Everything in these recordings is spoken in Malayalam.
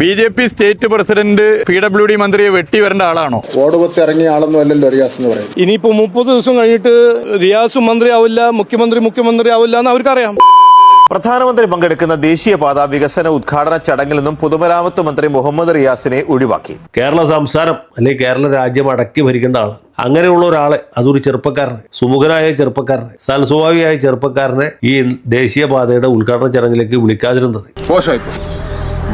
BJP സ്റ്റേറ്റ് പ്രസിഡന്റ് PWD മന്ത്രിയെ വെട്ടി വരേണ്ട ആളാണോ? ഓടുപത്തി ഇറങ്ങിയ ആളൊന്നും അല്ലല്ലോ റിയാസ് എന്ന് പറയുന്നത്. ഇനിയിപ്പോ 30 ദിവസം കഴിഞ്ഞിട്ട് റിയാസ് മന്ത്രി ആവില്ല, മുഖ്യമന്ത്രി ആവില്ല എന്ന് അവർക്കറിയാം. പ്രധാനമന്ത്രി പങ്കെടുക്കുന്ന ദേശീയപാത വികസന ഉദ്ഘാടന ചടങ്ങിൽ നിന്നും പൊതുമരാമത്ത് മന്ത്രി മുഹമ്മദ് റിയാസിനെ ഒഴിവാക്കി. കേരള സംസ്ഥാനം അല്ലെങ്കിൽ കേരള രാജ്യം അടക്കി ഭരിക്കേണ്ട ആള്, അങ്ങനെയുള്ള ഒരാളെ, അതൊരു ചെറുപ്പക്കാരനെ, സുമുഖനായ ചെറുപ്പക്കാരനെ, സൽസ്വഭാവിയായ ചെറുപ്പക്കാരനെ ഈ ദേശീയപാതയുടെ ഉദ്ഘാടന ചടങ്ങിലേക്ക് വിളിക്കാതിരുന്നത്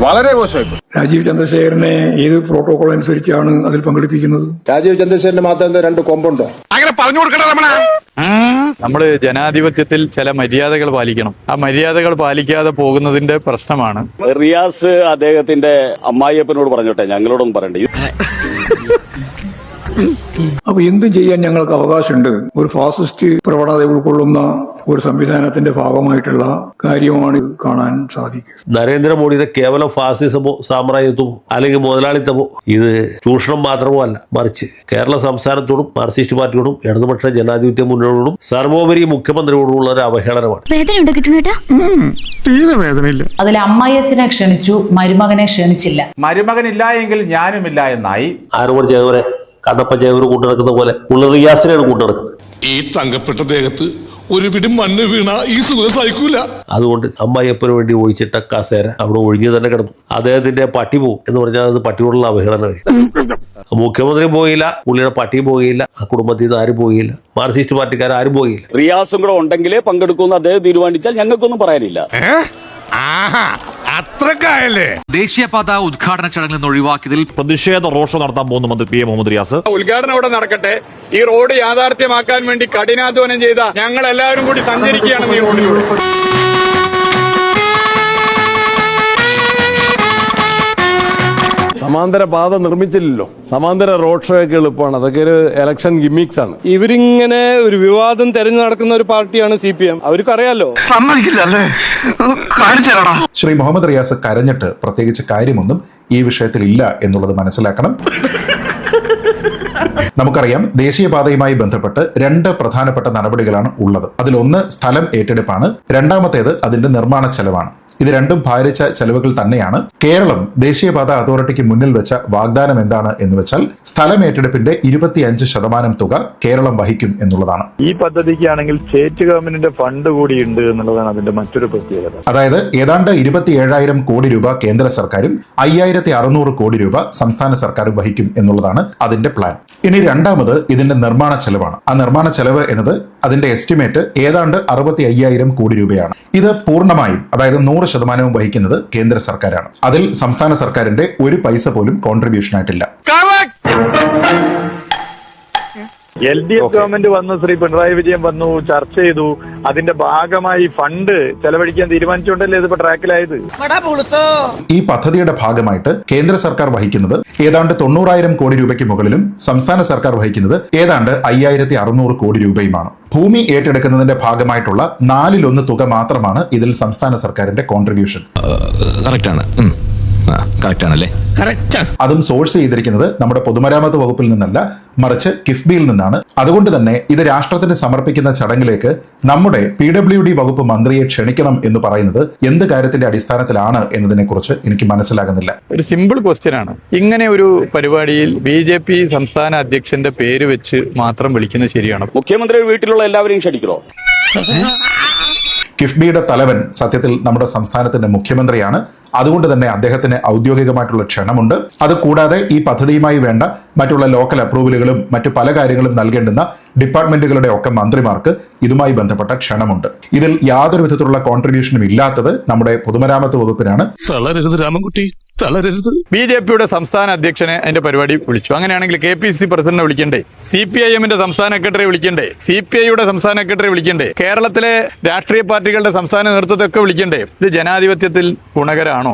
വളരെ മോശമായി. രാജീവ് ചന്ദ്രശേഖരനെ ഏത് പ്രോട്ടോകോൾ അനുസരിച്ചാണ് അതിൽ പങ്കെടുപ്പിക്കുന്നത്? രാജീവ് ചന്ദ്രശേഖരന് മാത്രം 2 കൊമ്പുണ്ടോ? അങ്ങനെ പറഞ്ഞു കൊടുക്കണ നമ്മൾ ജനാധിപത്യത്തിൽ ചില മര്യാദകൾ പാലിക്കണം. ആ മര്യാദകൾ പാലിക്കാതെ പോകുന്നതിന്റെ പ്രശ്നമാണ്. റിയാസ് അദ്ദേഹത്തിന്റെ അമ്മായിയപ്പനോട് പറഞ്ഞോട്ടെ, ഞങ്ങളോടൊന്നും പറയണ്ടേ. അപ്പൊ എന്തും ചെയ്യാൻ ഞങ്ങൾക്ക് അവകാശമുണ്ട്. ഒരു ഫാസിസ്റ്റ് പ്രവണത ഉൾക്കൊള്ളുന്ന ഒരു സംവിധാനത്തിന്റെ ഭാഗമായിട്ടുള്ള കാര്യമാണ് കാണാൻ സാധിക്കുക. നരേന്ദ്രമോദിയുടെ കേവലം ഫാസിസമോ സാമ്രാജ്യത്വമോ അല്ലെങ്കിൽ മുതലാളിത്തമോ ഇത് ചൂഷണം മാത്രമോ അല്ല, മറിച്ച് കേരള സംസ്ഥാനത്തോടും മാർക്സിസ്റ്റ് പാർട്ടിയോടും ഇടതുപക്ഷ ജനാധിപത്യ മുന്നണിയോടും സർവോപരി മുഖ്യമന്ത്രിയോടുമുള്ള ഒരു അവഹേളനമാണ്. തീരെ വേദനയില്ല. അതിൽ അമ്മായിയച്ഛനെ ക്ഷണിച്ചു, മരുമകനെ ക്ഷണിച്ചില്ല. മരുമകനില്ല എങ്കിൽ ഞാനുമില്ല എന്നായി. ആരോപണ ജയവരെ കണ്ണപ്പ ജയവര് കൂട്ടിനടക്കുന്ന പോലെ ഉള്ള റിയാസിനെയാണ് കൂട്ടിനടക്കുന്നത്. ഈ തങ്കപ്പെട്ട ദേഹത്ത് ഒരു പിടി മണ്ണ് വീണ ഈ സുഖം സഹിക്കൂല. അതുകൊണ്ട് അമ്മായിയപ്പന് വേണ്ടി ഒഴിച്ചിട്ട കസേര അവിടെ ഒഴിഞ്ഞു തന്നെ കിടന്നു. അദ്ദേഹത്തിന്റെ പട്ടി പോകും എന്ന് പറഞ്ഞാൽ അത് പട്ടിയോടുള്ള അവഹേളനമായിരിക്കും. മുഖ്യമന്ത്രി പോയില്ല, പുള്ളിയുടെ പട്ടി പോയില്ല, ആ കുടുംബത്തിൽ നിന്ന് ആരും പോയില്ല, മാർക്സിസ്റ്റ് പാർട്ടിക്കാരും പോയില്ല. റിയാസും കൂടെ ഉണ്ടെങ്കിലേ പങ്കെടുക്കുമെന്ന് അദ്ദേഹം തീരുമാനിച്ചാൽ ഞങ്ങൾക്കൊന്നും പറയാനില്ല. അത്രക്കായല്ലേ. ദേശീയപാത ഉദ്ഘാടന ചടങ്ങിൽ നിന്ന് ഒഴിവാക്കിയതിൽ പ്രതിഷേധ റോഡ് ഷോ നടത്താൻ പോകുന്ന മന്ത്രി PM മുഹമ്മദ് റിയാസ് ഉദ്ഘാടനം അവിടെ നടക്കട്ടെ. ഈ റോഡ് യാഥാർത്ഥ്യമാക്കാൻ വേണ്ടി കഠിനാധ്വാനം ചെയ്ത ഞങ്ങൾ എല്ലാവരും കൂടി സഞ്ചരിക്കുകയാണ് ഈ റോഡിലൂടെ. സമാന്തര പാത നിർമ്മിച്ചില്ലല്ലോ. സമാന്തര റോഡ് ഷോ ഒക്കെ എളുപ്പമാണ്. അതൊക്കെ ഒരു ഇലക്ഷൻ ഗിമ്മിക്സ് ആണ്. ഇവരിങ്ങനെ ഒരു വിവാദം തെരഞ്ഞു നടക്കുന്ന ഒരു പാർട്ടിയാണ് CPM. അവർക്കറിയാലോ. ശ്രീ മുഹമ്മദ് റിയാസ് കരഞ്ഞിട്ട് പ്രത്യേകിച്ച് കാര്യമൊന്നും ഈ വിഷയത്തിൽ ഇല്ല എന്നുള്ളത് മനസ്സിലാക്കണം. നമുക്കറിയാം, ദേശീയപാതയുമായി ബന്ധപ്പെട്ട് 2 പ്രധാനപ്പെട്ട നടപടികളാണ് ഉള്ളത്. അതിലൊന്ന് സ്ഥലം ഏറ്റെടുപ്പാണ്, രണ്ടാമത്തേത് അതിന്റെ നിർമ്മാണ ചെലവാണ്. ഇത് രണ്ടും ഭാരിച്ച ചെലവുകൾ തന്നെയാണ്. കേരളം ദേശീയപാത അതോറിറ്റിക്ക് മുന്നിൽ വെച്ച വാഗ്ദാനം എന്താണ് എന്ന് വെച്ചാൽ സ്ഥലം ഏറ്റെടുപ്പിന്റെ 25% തുക കേരളം വഹിക്കും എന്നുള്ളതാണ്. ഈ പദ്ധതിക്കാണെങ്കിൽ സ്റ്റേറ്റ് ഗവൺമെന്റിന്റെ ഫണ്ട് കൂടി ഉണ്ട് എന്നുള്ളതാണ് അതിന്റെ മറ്റൊരു പ്രത്യേകത. അതായത് ഏതാണ്ട് 27,000 കോടി രൂപ കേന്ദ്ര സർക്കാരും 5,600 കോടി രൂപ സംസ്ഥാന സർക്കാരും വഹിക്കും എന്നുള്ളതാണ് അതിന്റെ പ്ലാൻ. ഇനി രണ്ടാമത് ഇതിന്റെ നിർമ്മാണ ചെലവാണ്. ആ നിർമ്മാണ ചെലവ് എന്നത് അതിന്റെ എസ്റ്റിമേറ്റ് ഏതാണ്ട് 65,000 കോടി രൂപയാണ്. ഇത് പൂർണ്ണമായും, അതായത് 100% വഹിക്കുന്നത് കേന്ദ്ര സർക്കാരാണ്. അതിൽ സംസ്ഥാന സർക്കാരിന്റെ ഒരു പൈസ പോലും കോൺട്രിബ്യൂഷൻ ആയിട്ടില്ല. LDF ഗവൺമെന്റ് വന്നു, ശ്രീ പിണറായി വിജയൻ വന്നു, ചർച്ച ചെയ്തു, അതിന്റെ ഭാഗമായി ഫണ്ട് ചെലവഴിക്കാൻ തീരുമാനിച്ചുകൊണ്ടല്ലേ ഇതിപ്പോ ട്രാക്കിലായത്. ഈ പദ്ധതിയുടെ ഭാഗമായിട്ട് കേന്ദ്ര സർക്കാർ വഹിക്കുന്നത് ഏതാണ്ട് 90,000 കോടി രൂപയ്ക്ക് മുകളിലും സംസ്ഥാന സർക്കാർ വഹിക്കുന്നത് ഏതാണ്ട് 5,600 കോടി രൂപയുമാണ്. ഭൂമി ഏറ്റെടുക്കുന്നതിന്റെ ഭാഗമായിട്ടുള്ള 4/1 തുക മാത്രമാണ് ഇതിൽ സംസ്ഥാന സർക്കാരിന്റെ കോൺട്രിബ്യൂഷൻ. അതും സോഴ്സ് ചെയ്തിരിക്കുന്നത് നമ്മുടെ പൊതുമരാമത്ത് വകുപ്പിൽ നിന്നല്ല, മറിച്ച് കിഫ്ബിയിൽ നിന്നാണ്. അതുകൊണ്ട് തന്നെ ഇത് രാഷ്ട്രത്തിന് സമർപ്പിക്കുന്ന ചടങ്ങിലേക്ക് നമ്മുടെ PWD വകുപ്പ് മന്ത്രിയെ ക്ഷണിക്കണം എന്ന് പറയുന്നത് എന്ത് കാര്യത്തിന്റെ അടിസ്ഥാനത്തിലാണ് എന്നതിനെ കുറിച്ച് എനിക്ക് മനസ്സിലാകുന്നില്ല. ഒരു സിമ്പിൾ ക്വസ്റ്റ്യൻ ആണ്. ഇങ്ങനെ ഒരു പരിപാടിയിൽ BJP സംസ്ഥാന അധ്യക്ഷന്റെ പേര് വെച്ച് മാത്രം വിളിക്കുന്നത് ശരിയാണോ? മുഖ്യമന്ത്രി വീട്ടിലുള്ള എല്ലാവരെയും ക്ഷണിക്കണോ? കിഫ്ബിയുടെ തലവൻ സത്യത്തിൽ നമ്മുടെ സംസ്ഥാനത്തിന്റെ മുഖ്യമന്ത്രിയാണ്. അതുകൊണ്ട് തന്നെ അദ്ദേഹത്തിന് ഔദ്യോഗികമായിട്ടുള്ള ക്ഷണമുണ്ട്. അത് കൂടാതെ ഈ പദ്ധതിയുമായി വേണ്ട മറ്റുള്ള ലോക്കൽ അപ്രൂവലുകളും മറ്റു പല കാര്യങ്ങളും നൽകേണ്ടുന്ന ഡിപ്പാർട്ട്മെന്റുകളുടെ ഒക്കെ മന്ത്രിമാർക്ക് ഇതുമായി ബന്ധപ്പെട്ട ക്ഷണമുണ്ട്. ഇതിൽ യാതൊരു വിധത്തിലുള്ള കോൺട്രിബ്യൂഷനും ഇല്ലാത്തത് നമ്മുടെ പൊതുമരാമത്ത് വകുപ്പിനാണ്. BJPയുടെ സംസ്ഥാന അധ്യക്ഷനെ അതിന്റെ പരിപാടി വിളിച്ചു. അങ്ങനെയാണെങ്കിൽ KPCC പ്രസിഡന്റിനെ വിളിക്കണ്ടേ? CPIMന്റെ സംസ്ഥാന സെക്രട്ടറി വിളിക്കണ്ടേ? CPIയുടെ സംസ്ഥാന സെക്രട്ടറി വിളിക്കണ്ടേ? കേരളത്തിലെ രാഷ്ട്രീയ പാർട്ടികളുടെ സംസ്ഥാന നേതൃത്വത്തെ വിളിക്കണ്ടേ? ഇത് ജനാധിപത്യത്തിൽ ഗുണകരമാണോ?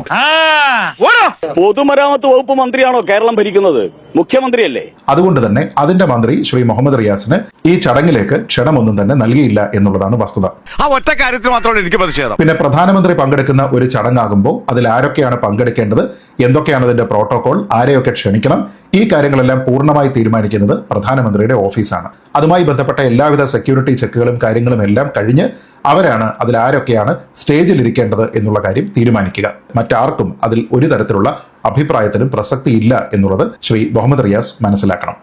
പൊതുമരാമത്ത് വകുപ്പ് മന്ത്രിയാണോ കേരളം ഭരിക്കുന്നത്? മുഖ്യമന്ത്രിയല്ലേ? അതുകൊണ്ട് തന്നെ അതിന്റെ മന്ത്രി ശ്രീ മുഹമ്മദ് റിയാസിന് ഈ ചടങ്ങിലേക്ക് ക്ഷണമൊന്നും തന്നെ നൽകിയില്ല എന്നുള്ളതാണ് വസ്തുത. ആ ഒറ്റ കാര്യത്തിൽ മാത്രമാണ് എനിക്ക് പ്രതിഷേധം. പിന്നെ പ്രധാനമന്ത്രി പങ്കെടുക്കുന്ന ഒരു ചടങ്ങാകുമ്പോൾ അതിൽ ആരൊക്കെയാണ് പങ്കെടുക്കേണ്ടത്, എന്തൊക്കെയാണ് അതിന്റെ പ്രോട്ടോകോൾ, ആരെയൊക്കെ ക്ഷണിക്കണം, ഈ കാര്യങ്ങളെല്ലാം പൂർണ്ണമായി തീരുമാനിക്കുന്നത് പ്രധാനമന്ത്രിയുടെ ഓഫീസാണ്. അതുമായി ബന്ധപ്പെട്ട എല്ലാവിധ സെക്യൂരിറ്റി ചെക്കുകളും കാര്യങ്ങളും എല്ലാം കഴിഞ്ഞ് അവരാണ് അതിൽ ആരൊക്കെയാണ് സ്റ്റേജിലിരിക്കേണ്ടത് എന്നുള്ള കാര്യം തീരുമാനിക്കുക. മറ്റാർക്കും അതിൽ ഒരു തരത്തിലുള്ള അഭിപ്രായത്തിനും പ്രസക്തിയില്ല എന്നുള്ളത് ശ്രീ മുഹമ്മദ് റിയാസ് മനസ്സിലാക്കണം.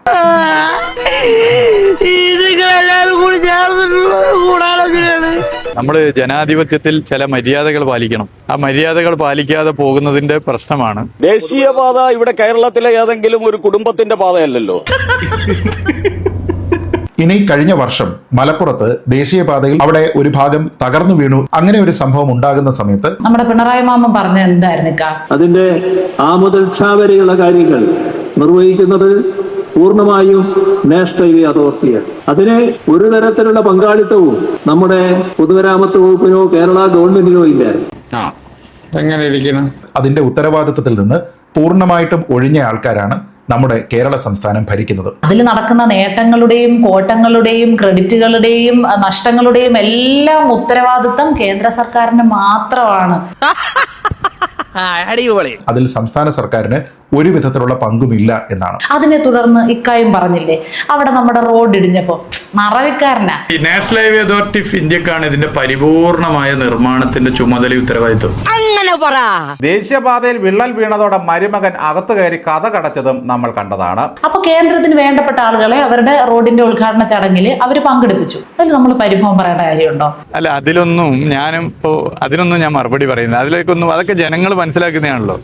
നമ്മൾ ജനാധിപത്യത്തിൽ ചില മര്യാദകൾ പാലിക്കണം. ആ മര്യാദകൾ പാലിക്കാതെ പോകുന്നതിന്റെ പ്രശ്നമാണ്. ദേശീയപാത ഇവിടെ കേരളത്തിലെ ഏതെങ്കിലും ഒരു കുടുംബത്തിന്റെ പാതയല്ലല്ലോ. ഇനി കഴിഞ്ഞ വർഷം മലപ്പുറത്ത് ദേശീയപാതയിൽ അവിടെ ഒരു ഭാഗം തകർന്നു വീണു, അങ്ങനെ ഒരു സംഭവം ഉണ്ടാകുന്ന സമയത്ത് നമ്മുടെ പിണറായി മാമൻ പറഞ്ഞ എന്തായിരുന്നു? അതിന്റെ ആ മുതൽ വരെയുള്ള കാര്യങ്ങൾ നിർവഹിക്കുന്നത് പൂർണ്ണമായും നാഷണൽ ഹൈവേ അതോറിറ്റിയാണ്. അതിന് ഒരു തരത്തിലുള്ള പങ്കാളിത്തവും നമ്മുടെ പൊതുമരാമത്ത് വകുപ്പിനോ കേരള ഗവൺമെന്റിനോ ഇല്ല. അതിന്റെ ഉത്തരവാദിത്തത്തിൽ നിന്ന് പൂർണ്ണമായിട്ടും ഒഴിഞ്ഞ ആൾക്കാരാണ് നമ്മുടെ കേരള സംസ്ഥാനം ഭരിക്കുന്നത്. അതിൽ നടക്കുന്ന നേട്ടങ്ങളുടെയും കോട്ടങ്ങളുടെയും ക്രെഡിറ്റുകളുടെയും നഷ്ടങ്ങളുടെയും എല്ലാം ഉത്തരവാദിത്തം കേന്ദ്ര സർക്കാരിന് മാത്രമാണ്. അതിൽ സംസ്ഥാന സർക്കാരിന് ഒരു വിധത്തിലുള്ള പങ്കുമില്ല എന്നാണ്. അതിനെ തുടർന്ന് ഇക്കാര്യം പറഞ്ഞില്ലേ, അവിടെ നമ്മുടെ റോഡ് ഇടിഞ്ഞപ്പോ മറവിക്കാരനാ. ഈ നാഷണൽ ഹൈവേ അതോറിറ്റി ഓഫ് ഇന്ത്യക്കാണ് ഇതിന്റെ പരിപൂർണമായ നിർമ്മാണത്തിന്റെ ചുമതല ഉത്തരവാദിത്വം. ദേശീയപാതയിൽ വിള്ളൽ വീണതോടെ മരുമകൻ അകത്ത് കയറി കഥ കടച്ചതും നമ്മൾ കണ്ടതാണ്. അപ്പൊ കേന്ദ്രത്തിന് വേണ്ടപ്പെട്ട ആളുകളെ അവരുടെ റോഡിന്റെ ഉദ്ഘാടന ചടങ്ങിൽ അവർ പങ്കെടുപ്പിച്ചു. അതിൽ നമ്മൾ പരിഭവം പറയേണ്ട കാര്യമുണ്ടോ? അല്ല, അതിലൊന്നും ഞാൻ മറുപടി പറയുന്നത്. അതിലേക്കൊന്നും അതൊക്കെ ജനങ്ങൾ മനസ്സിലാക്കുന്നതാണല്ലോ.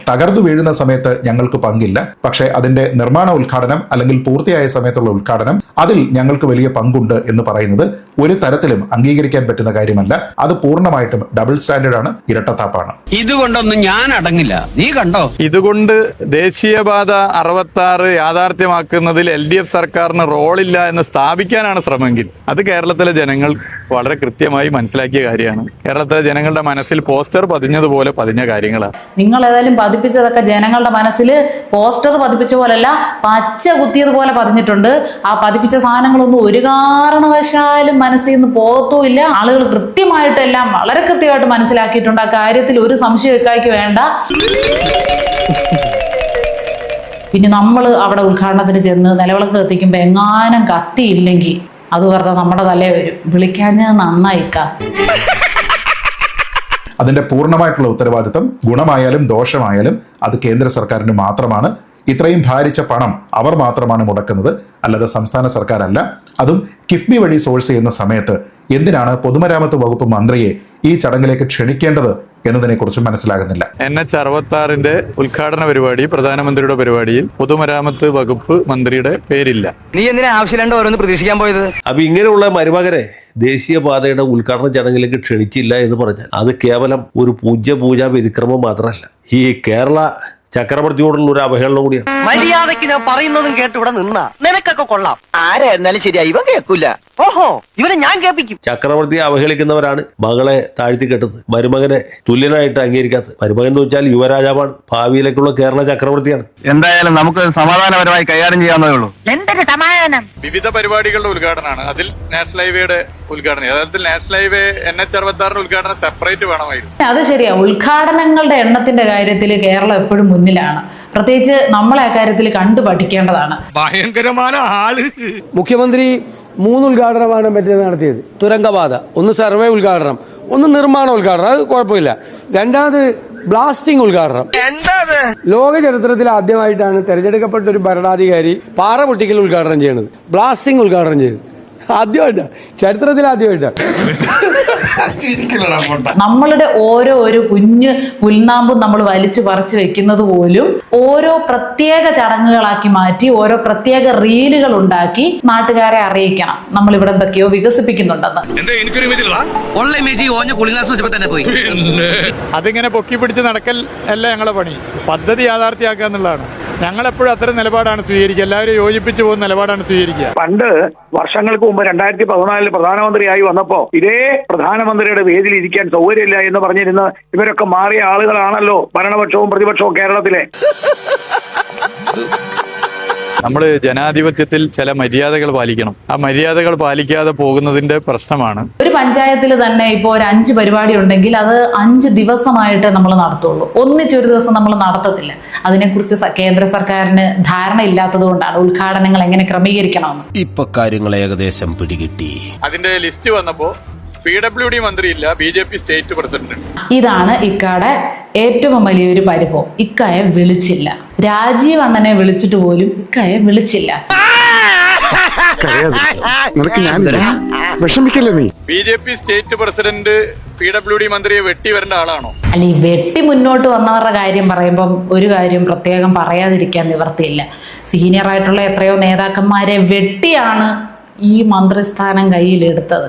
തകർന്നു വീഴുന്ന സമയത്ത് ഞങ്ങൾക്ക് പങ്കില്ല, പക്ഷേ അതിന്റെ നിർമ്മാണ ഉദ്ഘാടനം അല്ലെങ്കിൽ പൂർത്തിയായ സമയത്തുള്ള ഉദ്ഘാടനം അതിൽ ഞങ്ങൾക്ക് വലിയ പങ്കുണ്ട് എന്ന് പറയുന്നത് ഒരു തരത്തിലും അംഗീകരിക്കാൻ പറ്റുന്ന കാര്യമല്ല. അത് പൂർണ്ണമായിട്ടും ഡബിൾ സ്റ്റാൻഡേർഡ് ആണ്, ഇരട്ടത്താപ്പാണ്. ഇതുകൊണ്ടൊന്നും ഞാൻ അടങ്ങില്ല. നീ കണ്ടോ? ഇതുകൊണ്ട് ദേശീയപാത 66 യാഥാർത്ഥ്യമാക്കുന്നതിൽ LDF സർക്കാരിന് റോളില്ല എന്ന് സ്ഥാപിക്കാനാണ് ശ്രമമെങ്കിൽ അത് കേരളത്തിലെ ജനങ്ങൾ വളരെ കൃത്യമായി മനസ്സിലാക്കിയ കാര്യമാണ്. കേരളത്തിലെ ജനങ്ങളുടെ മനസ്സിൽ പോസ്റ്റർ പതിഞ്ഞതുപോലെ പതിഞ്ഞ കാര്യങ്ങളാണ്. നിങ്ങൾ ഏതായാലും പതിപ്പിച്ചതൊക്കെ ജനങ്ങളുടെ മനസ്സിൽ പോസ്റ്റർ പതിപ്പിച്ച പോലല്ല, പച്ച കുത്തിയതുപോലെ പതിഞ്ഞിട്ടുണ്ട്. ആ പതിപ്പിച്ച സാധനങ്ങളൊന്നും ഒരു കാരണവശാലും മനസ്സിൽ നിന്ന് പോകത്തുമില്ല. ആളുകൾ കൃത്യമായിട്ടെല്ലാം വളരെ കൃത്യമായിട്ട് മനസ്സിലാക്കിയിട്ടുണ്ട്. ആ കാര്യത്തിൽ ഒരു സംശയം ഇക്കായ്ക്ക് വേണ്ട. പിന്നെ നമ്മൾ അവിടെ ഉദ്ഘാടനത്തിന് ചെന്ന് നിലവിളക്ക് കത്തിക്കുമ്പോൾ എങ്ങാനും കത്തിയില്ലെങ്കിൽ അത് വെറുതെ നമ്മുടെ തലേ വരും. വിളിക്കാഞ്ഞത് നന്നായിക്ക. അതിന്റെ പൂർണ്ണമായിട്ടുള്ള ഉത്തരവാദിത്തം ഗുണമായാലും ദോഷമായാലും അത് കേന്ദ്ര സർക്കാരിന് മാത്രമാണ്. ഇത്രയും ഭാരിച്ച പണം അവർ മാത്രമാണ് മുടക്കുന്നത്, അല്ലാതെ സംസ്ഥാന സർക്കാരല്ല. അതും കിഫ്ബി വഴി സോഴ്സ് ചെയ്യുന്ന സമയത്ത് എന്തിനാണ് പൊതുമരാമത്ത് വകുപ്പ് മന്ത്രിയെ ഈ ചടങ്ങിലേക്ക് ക്ഷണിക്കേണ്ടത് എന്നതിനെ കുറിച്ച് മനസ്സിലാകുന്നില്ല. NH 66 ഉദ്ഘാടന പരിപാടി പ്രധാനമന്ത്രിയുടെ പരിപാടിയിൽ പൊതുമരാമത്ത് വകുപ്പ് മന്ത്രിയുടെ പേരില്ല. നീ എന്തിനാ ആവശ്യമില്ലാണ്ട് ഓരോന്ന് പ്രതീക്ഷിക്കാൻ പോയത്? അപ്പൊ ഇങ്ങനെയുള്ള മരുമകനെ ദേശീയപാതയുടെ ഉദ്ഘാടന ചടങ്ങിലേക്ക് ക്ഷണിച്ചില്ല എന്ന് പറഞ്ഞാൽ അത് കേവലം ഒരു പൂജാ വ്യതിക്രമം മാത്രമല്ല, ഈ കേരള ചക്രവർത്തിയോടുള്ള ഒരു അവഹേളനം കൂടിയാണ്. മര്യാദക്ക് ഞാൻ പറയുന്നതും കേട്ട് ഇവിടെ നിന്നാ നിനക്കൊക്കെ കൊള്ളാം. ആരായിരുന്നാലും ശരിയാ, ഇവൻ കേൾക്കൂല. ഓഹോ, ഇവനെ ഞാൻ കേൾപ്പിക്കും. ചക്രവർത്തിയെ അവഹേളിക്കുന്നവരാണ് മകളെ താഴ്ത്തി കെട്ടുന്നത്, മരുമകനെ തുല്യനായിട്ട് അംഗീകരിക്കാത്തത്. മരുമകൻ എന്ന് വെച്ചാൽ യുവരാജാവാണ്, ഭാവിയിലേക്കുള്ള കേരള ചക്രവർത്തിയാണ്. എന്തായാലും നമുക്ക് സമാധാനപരമായി കൈകാര്യം ചെയ്യാവുന്നതേ ഉള്ളൂ. എന്തൊരു സമാധാനം. വിവിധ പരിപാടികളുടെ ഉദ്ഘാടനമാണ്. അതിൽ നാഷണൽ ഹൈവേയുടെ ഉദ്ഘാടനം, യഥാർത്ഥത്തിൽ നാഷണൽ ഹൈവേ NH 66 ഉദ്ഘാടനം സെപ്പറേറ്റ് വേണമായിരുന്നു. അത് ശരിയാ. ഉദ്ഘാടനങ്ങളുടെ എണ്ണത്തിന്റെ കാര്യത്തിൽ കേരളം എപ്പോഴും മുന്നിലാണ്. പ്രത്യേകിച്ച് നമ്മളെ ആ കാര്യത്തിൽ കണ്ടു പഠിക്കേണ്ടതാണ്. ഭയങ്കരമായ ആള്. മുഖ്യമന്ത്രി 3 ഉദ്ഘാടനമാണ് മറ്റേത് നടത്തിയത്. തുരങ്കപാത, ഒന്ന് സർവേ ഉദ്ഘാടനം, ഒന്ന് നിർമ്മാണ ഉദ്ഘാടനം, അത് കുഴപ്പമില്ല. രണ്ടാമത് ബ്ലാസ്റ്റിംഗ് ഉദ്ഘാടനം. ലോക ചരിത്രത്തിൽ ആദ്യമായിട്ടാണ് തെരഞ്ഞെടുക്കപ്പെട്ട ഒരു ഭരണാധികാരി പാറ പൊട്ടിക്കൽ ഉദ്ഘാടനം ചെയ്യുന്നത്, ബ്ലാസ്റ്റിംഗ് ഉദ്ഘാടനം ചെയ്തത്. ആദ്യമായിട്ടാ, ചരിത്രത്തിൽ ആദ്യമായിട്ടാ. നമ്മളുടെ ഒരു കുഞ്ഞു പുൽനാമ്പും നമ്മൾ വലിച്ചു പറിച്ചു വെക്കുന്നത് പോലും ഓരോ പ്രത്യേക ചടങ്ങുകളാക്കി മാറ്റി ഓരോ പ്രത്യേക റീലുകൾ ഉണ്ടാക്കി നാട്ടുകാരെ അറിയിക്കണം നമ്മൾ ഇവിടെ എന്തൊക്കെയോ വികസിപ്പിക്കുന്നുണ്ടെന്ന്. അതിങ്ങനെ പൊക്കി പിടിച്ച് നടക്കൽ അല്ല ഞങ്ങളെ പണി, പദ്ധതി യാഥാർത്ഥ്യമാക്കുക എന്നുള്ളതാണ്. ഞങ്ങളെപ്പോഴും അത്തരം നിലപാടാണ് സ്വീകരിക്കുക, എല്ലാവരും യോജിപ്പിച്ചു പോകുന്ന നിലപാടാണ് സ്വീകരിക്കുക. പണ്ട് വർഷങ്ങൾക്ക് മുമ്പ് 2014 പ്രധാനമന്ത്രിയായി വന്നപ്പോ ഇതേ പ്രധാനമന്ത്രിയുടെ വേദിയിൽ ഇരിക്കാൻ സൗകര്യമില്ല എന്ന് പറഞ്ഞിരുന്ന ഇവരൊക്കെ മാറിയ ആളുകളാണല്ലോ ഭരണപക്ഷവും പ്രതിപക്ഷവും കേരളത്തിലെ. നമ്മൾ ജനാധിപത്യത്തിൽ ചില മര്യാദകൾ പാലിക്കണം. ആ മര്യാദകൾ പാലിക്കാതെ പോകുന്നതിന്റെ പ്രശ്നമാണ്. ഒരു പഞ്ചായത്തിൽ തന്നെ ഇപ്പോൾ ഒരു 5 പരിപാടി ഉണ്ടെങ്കിൽ അത് 5 ദിവസമായിട്ട് നമ്മൾ നടത്തുള്ളൂ. ഒന്നിച്ചൊരു ദിവസം നമ്മൾ നടത്തത്തില്ല. അതിനെക്കുറിച്ച് കേന്ദ്ര സർക്കാരിന് ധാരണ ഇല്ലാത്തത് കൊണ്ടാണ് ഉദ്ഘാടനങ്ങൾ എങ്ങനെ ക്രമീകരിക്കണമെന്ന്. ഇപ്പൊ കാര്യങ്ങൾ ഏകദേശം പിടികിട്ടി. അതിന്റെ ലിസ്റ്റ് വന്നപ്പോ PWD മന്ത്രിയില്ല, BJP സ്റ്റേറ്റ് പ്രസിഡന്റ്. ഇതാണ് ഇക്കാടെ ഏറ്റവും വലിയൊരു പരിഭവം. ഇക്കയെ വിളിച്ചില്ല. രാജീവ് അണ്ണനെ വിളിച്ചിട്ട് പോലും ഇക്കയെ വിളിച്ചില്ല. BJP സ്റ്റേറ്റ് പ്രസിഡന്റ് PWD മന്ത്രിയെ വെട്ടി വരേണ്ട ആളാണോ? അല്ല, ഈ വെട്ടി മുന്നോട്ട് വന്നവരുടെ കാര്യം പറയുമ്പം ഒരു കാര്യം പ്രത്യേകം പറയാതിരിക്കാൻ നിവർത്തിയില്ല. സീനിയർ ആയിട്ടുള്ള എത്രയോ നേതാക്കന്മാരെ വെട്ടിയാണ് ഈ മന്ത്രിസ്ഥാനം കയ്യിലെടുത്തത്.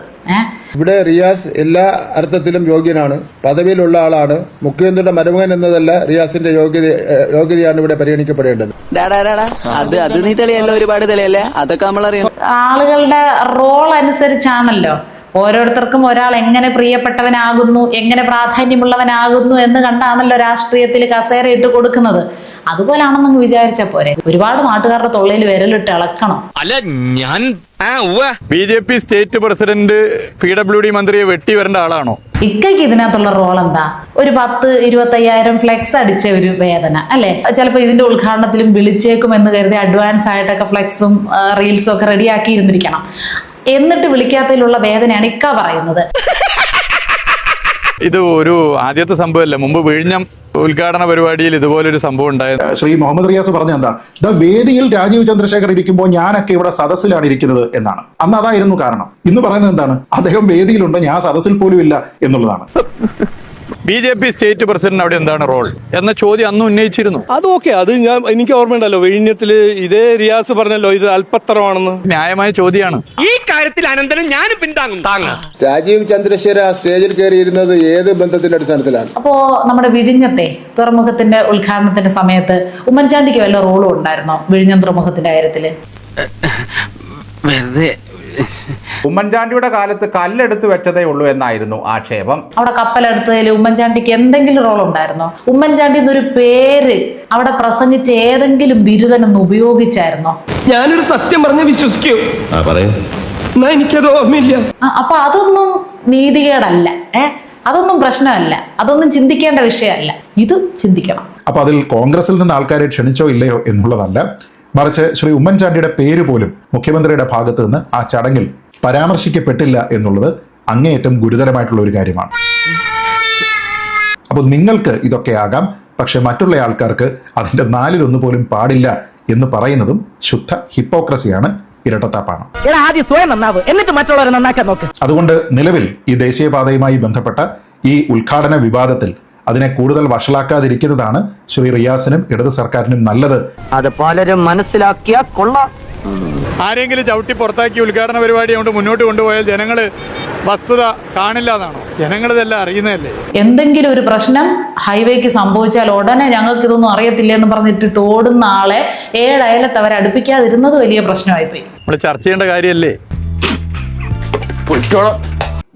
ഇവിടെ റിയാസ് എല്ലാ അർത്ഥത്തിലും യോഗ്യനാണ്, പദവിയിലുള്ള ആളാണ്. മുഖ്യമന്ത്രിയുടെ മരുമകൻ എന്നതല്ല റിയാസിന്റെ യോഗ്യതയാണ് ഇവിടെ പരിഗണിക്കപ്പെടേണ്ടത്. അത് നീ തെളിയല്ലോ, ഒരുപാട് തെളിയല്ലേ, അതൊക്കെ നമ്മളറിയാം. ആളുകളുടെ റോൾ അനുസരിച്ചാണല്ലോ ഓരോരുത്തർക്കും ഒരാൾ എങ്ങനെ പ്രിയപ്പെട്ടവനാകുന്നു, എങ്ങനെ പ്രാധാന്യമുള്ളവനാകുന്നു എന്ന് കണ്ടാണല്ലോ രാഷ്ട്രീയത്തിൽ കസേര ഇട്ട് കൊടുക്കുന്നത്. അതുപോലാണെന്ന് വിചാരിച്ച പോരെ. ഒരുപാട് നാട്ടുകാരുടെ തൊള്ളയിൽ വിരലിട്ട് ഇളക്കണം. അല്ല, ഞാൻ BJP സ്റ്റേറ്റ് പ്രസിഡന്റ് PWD മന്ത്രിയെ വെട്ടി വരേണ്ട ആളാണോ? ഇക്കയ്ക്ക് ഇതിനകത്തുള്ള റോൾ എന്താ? ഒരു 10-25,000 ഫ്ലെക്സ് അടിച്ച ഒരു വേദന അല്ലെ? ചിലപ്പോൾ ഇതിന്റെ ഉദ്ഘാടനത്തിലും വിളിച്ചേക്കും എന്ന് കരുതി അഡ്വാൻസ് ആയിട്ടൊക്കെ ഫ്ലെക്സും റീൽസും ഒക്കെ റെഡിയാക്കിയിരുന്നിരിക്കണം. എന്നിട്ട് വിളിക്കാത്തതിലുള്ള വേദനയാണ് ഇക്ക പറയുന്നത്. ഇത് ഒരു ആദ്യത്തെ സംഭവമല്ല. മുമ്പ് വിഴിഞ്ഞം ഉദ്ഘാടന പരിപാടിയിൽ ഇതുപോലൊരു സംഭവം ഉണ്ടായത്. ശ്രീ മുഹമ്മദ് റിയാസ് പറഞ്ഞ എന്താ, വേദിയിൽ രാജീവ് ചന്ദ്രശേഖർ ഇരിക്കുമ്പോൾ ഞാനൊക്കെ ഇവിടെ സദസ്സിലാണ് ഇരിക്കുന്നത് എന്നാണ്. അന്ന് അതായിരുന്നു കാരണം. ഇന്ന് പറയുന്നത് എന്താണ്? അദ്ദേഹം വേദിയിലുണ്ട്, ഞാൻ സദസ്സിൽ പോലും ഇല്ല എന്നുള്ളതാണ്. BJP സ്റ്റേറ്റ് പ്രസിഡന്റ് അവിടെ എന്താണ് റോൾ എന്ന ചോദ്യം അന്ന് ഉന്നയിച്ചിരുന്നു. അത് എനിക്ക് ഓർമ്മയുണ്ടല്ലോ, വിഴിഞ്ഞത്തില് ഇതേ റിയാസ് പറഞ്ഞല്ലോ ഇത് അല്പത്തരമാണെന്ന്. ന്യായമായ ചോദ്യമാണ്. ഈ കാര്യത്തിൽ അനന്തരം ഞാൻ പിന്താങ്ങും. രാജീവ് ചന്ദ്രശേഖർ ആ സ്റ്റേജിൽ കയറിയിരുന്നത് ഏത് ബന്ധത്തിന്റെ അടിസ്ഥാനത്തിലാണ്? അപ്പോ നമ്മുടെ വിഴിഞ്ഞത്തെ തുറമുഖത്തിന്റെ ഉദ്ഘാടനത്തിന്റെ സമയത്ത് ഉമ്മൻചാണ്ടിക്ക് വല്ല റോളും ഉണ്ടായിരുന്നോ വിഴിഞ്ഞം തുറമുഖത്തിന്റെ കാര്യത്തില്? ഉമ്മൻചാണ്ടിയുടെ കാലത്ത് കല്ലെടുത്ത് വെച്ചതേ ഉള്ളൂ എന്നായിരുന്നു ആക്ഷേപം. അവിടെ കപ്പലെടുത്തതിൽ ഉമ്മൻചാണ്ടിക്ക് എന്തെങ്കിലും റോൾ ഉണ്ടായിരുന്നോ? ഉമ്മൻചാണ്ടി എന്നൊരു പേര് അവിടെ പ്രസംഗിച്ച് ഏതെങ്കിലും ബിരുദനൊന്ന് ഉപയോഗിച്ചായിരുന്നോ? ഞാനൊരു സത്യം പറഞ്ഞ് വിശ്വസിക്കൂ, എനിക്കത് ഓർമ്മയില്ല. അപ്പൊ അതൊന്നും നീതികേടല്ല, അതൊന്നും പ്രശ്നമല്ല, അതൊന്നും ചിന്തിക്കേണ്ട വിഷയമല്ല. ഇത് ചിന്തിക്കണം. അപ്പൊ അതിൽ കോൺഗ്രസിൽ നിന്ന് ആൾക്കാരെ ക്ഷണിച്ചോ ഇല്ലയോ എന്നുള്ളതല്ല, മറിച്ച് ശ്രീ ഉമ്മൻചാണ്ടിയുടെ പേര് പോലും മുഖ്യമന്ത്രിയുടെ ഭാഗത്ത് നിന്ന് ആ ചടങ്ങിൽ പരാമർശിക്കപ്പെട്ടില്ല എന്നുള്ളത് അങ്ങേയറ്റം ഗുരുതരമായിട്ടുള്ള ഒരു കാര്യമാണ്. അപ്പോൾ നിങ്ങൾക്ക് ഇതൊക്കെ ആകാം, പക്ഷെ മറ്റുള്ള ആൾക്കാർക്ക് അതിന്റെ 4-1 പോലും പാടില്ല എന്ന് പറയുന്നതും ശുദ്ധ ഹിപ്പോക്രസിയാണ്, ഇരട്ടത്താപ്പാണ്. അതുകൊണ്ട് നിലവിൽ ഈ ദേശീയപാതയുമായി ബന്ധപ്പെട്ട ഈ ഉദ്ഘാടന വിവാദത്തിൽ അതിനെ കൂടുതൽ വഷളാക്കാതിരിക്കുന്നതാണ് ശ്രീ റിയാസിനും ഇടത് സർക്കാരിനും നല്ലത്. അത് പലരും മനസ്സിലാക്കിയ കൊള്ളാം. ആരെങ്കിലും ചവിട്ടി പുറത്താക്കി ഉദ്ഘാടന പരിപാടി കൊണ്ട് മുന്നോട്ട് കൊണ്ടുപോയാൽ ജനങ്ങള് വസ്തുത കാണില്ല എന്നാണോ? ജനങ്ങൾ ഇതെല്ലാം അറിയുന്നതല്ലേ. എന്തെങ്കിലും ഒരു പ്രശ്നം ഹൈവേക്ക് സംഭവിച്ചാൽ ഉടനെ ഞങ്ങൾക്ക് ഇതൊന്നും അറിയത്തില്ല എന്ന് പറഞ്ഞിട്ട് ഓടുന്ന ആളെ 7 അയലത്ത് അവരെ അടുപ്പിക്കാതിരുന്നത് വലിയ പ്രശ്നമായിപ്പോയി. നമ്മൾ ചർച്ച ചെയ്യേണ്ട കാര്യമല്ലേ.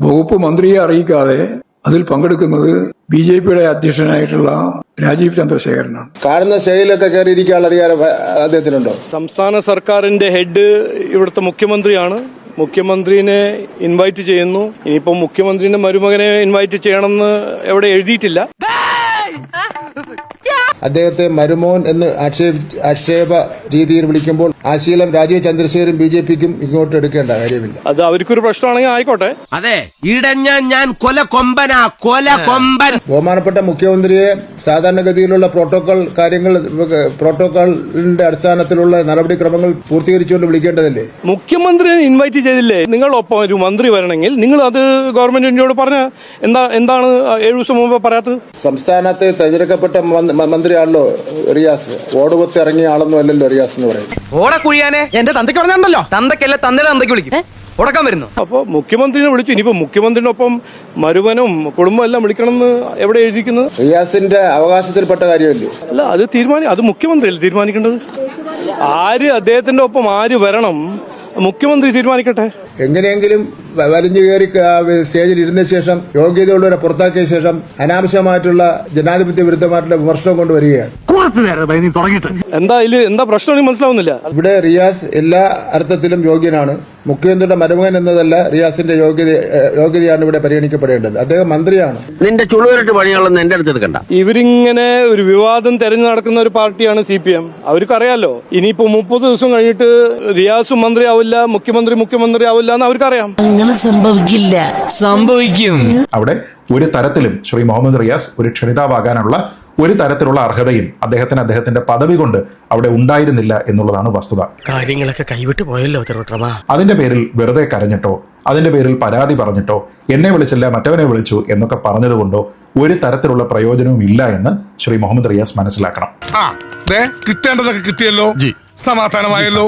വകുപ്പ് മന്ത്രിയെ അറിയിക്കാതെ അതിൽ പങ്കെടുക്കുന്നത് BJPയുടെ അധ്യക്ഷനായിട്ടുള്ള രാജീവ് ചന്ദ്രശേഖരനാണ്. കാണുന്ന സ്റ്റേജിലൊക്കെ കയറിയിരിക്കാനുള്ള അധികാരം അദ്ദേഹത്തിനുണ്ടോ? സംസ്ഥാന സർക്കാരിന്റെ ഹെഡ് ഇവിടുത്തെ മുഖ്യമന്ത്രിയാണ്. മുഖ്യമന്ത്രിനെ ഇൻവൈറ്റ് ചെയ്യുന്നു. ഇനിയിപ്പോ മുഖ്യമന്ത്രിന്റെ മരുമകനെ ഇൻവൈറ്റ് ചെയ്യണമെന്ന് എവിടെ എഴുതിയിട്ടില്ല. അദ്ദേഹത്തെ മരുമോൻ എന്ന് ആക്ഷേപ രീതിയിൽ വിളിക്കുമ്പോൾ ആ ശീലം രാജീവ് ചന്ദ്രശേഖരും BJPക്കും ഇങ്ങോട്ട് എടുക്കേണ്ട കാര്യമില്ല. അത് അവർക്കൊരു പ്രശ്നമാണെങ്കിൽ ആയിക്കോട്ടെ. അതെ, ഇടഞ്ഞ ഞാൻ കൊലകൊമ്പൻ. ബഹുമാനപ്പെട്ട മുഖ്യമന്ത്രിയെ സാധാരണഗതിയിലുള്ള പ്രോട്ടോകോളിന്റെ അടിസ്ഥാനത്തിലുള്ള നടപടിക്രമങ്ങൾ പൂർത്തീകരിച്ചുകൊണ്ട് വിളിക്കേണ്ടതല്ലേ? മുഖ്യമന്ത്രിയെ ഇൻവൈറ്റ് ചെയ്തില്ലേ? നിങ്ങളൊപ്പം ഒരു മന്ത്രി വരണമെങ്കിൽ നിങ്ങൾ അത് ഗവൺമെന്റിനോട് പറഞ്ഞ എന്താണ് 7 ദിവസം മുമ്പ് പറയാത്തത്? സംസ്ഥാനത്തെ തെരഞ്ഞെടുക്കപ്പെട്ട മന്ത്രിയാണല്ലോ റിയാസ്. ഓടുപത്തി ഇറങ്ങിയ ആളൊന്നും അല്ലല്ലോ റിയാസ് എന്ന് പറയുന്നത്. ഓടക്കുഴിയാനെ എന്റെ തന്തയ്ക്ക് പറഞ്ഞല്ലോ, തന്തക്കല്ല തന്തയുടെ തന്തയ്ക്ക് വിളിക്കും. ഉടക്കാൻ വരുന്നു. അപ്പൊ മുഖ്യമന്ത്രിനെ വിളിച്ചു. ഇനിയിപ്പോ മുഖ്യമന്ത്രിനൊപ്പം മരുവനും കുടുംബം എല്ലാം വിളിക്കണമെന്ന് എവിടെ എഴുതിക്കുന്നത്? റിയാസിന്റെ അവകാശത്തിൽപ്പെട്ട കാര്യമല്ലേ? അല്ല, അത് മുഖ്യമന്ത്രിയല്ലേ തീരുമാനിക്കേണ്ടത്. അദ്ദേഹത്തിന്റെ ഒപ്പം ആര് വരണം മുഖ്യമന്ത്രി തീരുമാനിക്കട്ടെ. എങ്ങനെയെങ്കിലും വലിഞ്ഞു കയറി സ്റ്റേജിൽ ഇരുന്ന ശേഷം യോഗ്യതയുള്ളവരെ പുറത്താക്കിയ ശേഷം അനാവശ്യമായിട്ടുള്ള ജനാധിപത്യ വിരുദ്ധമായിട്ടുള്ള വിമർശനം കൊണ്ടുവരികയാണ്. എന്താ പ്രശ്നം മനസ്സിലാവുന്നില്ല. ഇവിടെ റിയാസ് എല്ലാ അർത്ഥത്തിലും യോഗ്യനാണ്. മുഖ്യമന്ത്രിയുടെ മരുമകൻ എന്നതല്ല റിയാസിന്റെ യോഗ്യതയാണ് ഇവിടെ പരിഗണിക്കപ്പെടേണ്ടത്. അദ്ദേഹം മന്ത്രിയാണ്. നിന്റെ ചുളുവരട്ട് പണികളൊന്നും എന്റെ അടുത്ത് എടുക്കണ്ട. ഇവരിങ്ങനെ ഒരു വിവാദം തെരഞ്ഞു നടക്കുന്ന ഒരു പാർട്ടിയാണ് CPM. അവർക്കറിയാലോ ഇനിയിപ്പോ 30 ദിവസം കഴിഞ്ഞിട്ട് റിയാസ് മന്ത്രി ആവില്ല, മുഖ്യമന്ത്രി ആവില്ല എന്ന് അവർക്കറിയാം. അങ്ങനെ സംഭവിക്കില്ല, സംഭവിക്കും. അവിടെ ഒരു തരത്തിലും ശ്രീ മുഹമ്മദ് റിയാസ് ഒരു ക്ഷണിതാവാകാനുള്ള ഒരു തരത്തിലുള്ള അർഹതയും അദ്ദേഹത്തിന്റെ പദവി കൊണ്ട് അവിടെ ഉണ്ടായിരുന്നില്ല എന്നുള്ളതാണ് വസ്തുത. കാര്യങ്ങളൊക്കെ കൈവിട്ട് പോയല്ലോ തിരുവട്ടമാ. അതിന്റെ പേരിൽ വെറുതെ കരഞ്ഞിട്ടോ അതിന്റെ പേരിൽ പരാതി പറഞ്ഞിട്ടോ എന്നെ വിളിച്ചില്ല മറ്റവനെ വിളിച്ചു എന്നൊക്കെ പറഞ്ഞതുകൊണ്ടോ ഒരു തരത്തിലുള്ള പ്രയോജനവും ഇല്ല എന്ന് ശ്രീ മുഹമ്മദ് റിയാസ് മനസ്സിലാക്കണം. കിട്ടേണ്ടതൊക്കെ കിട്ടിയല്ലോ, സമാധാനമായല്ലോ.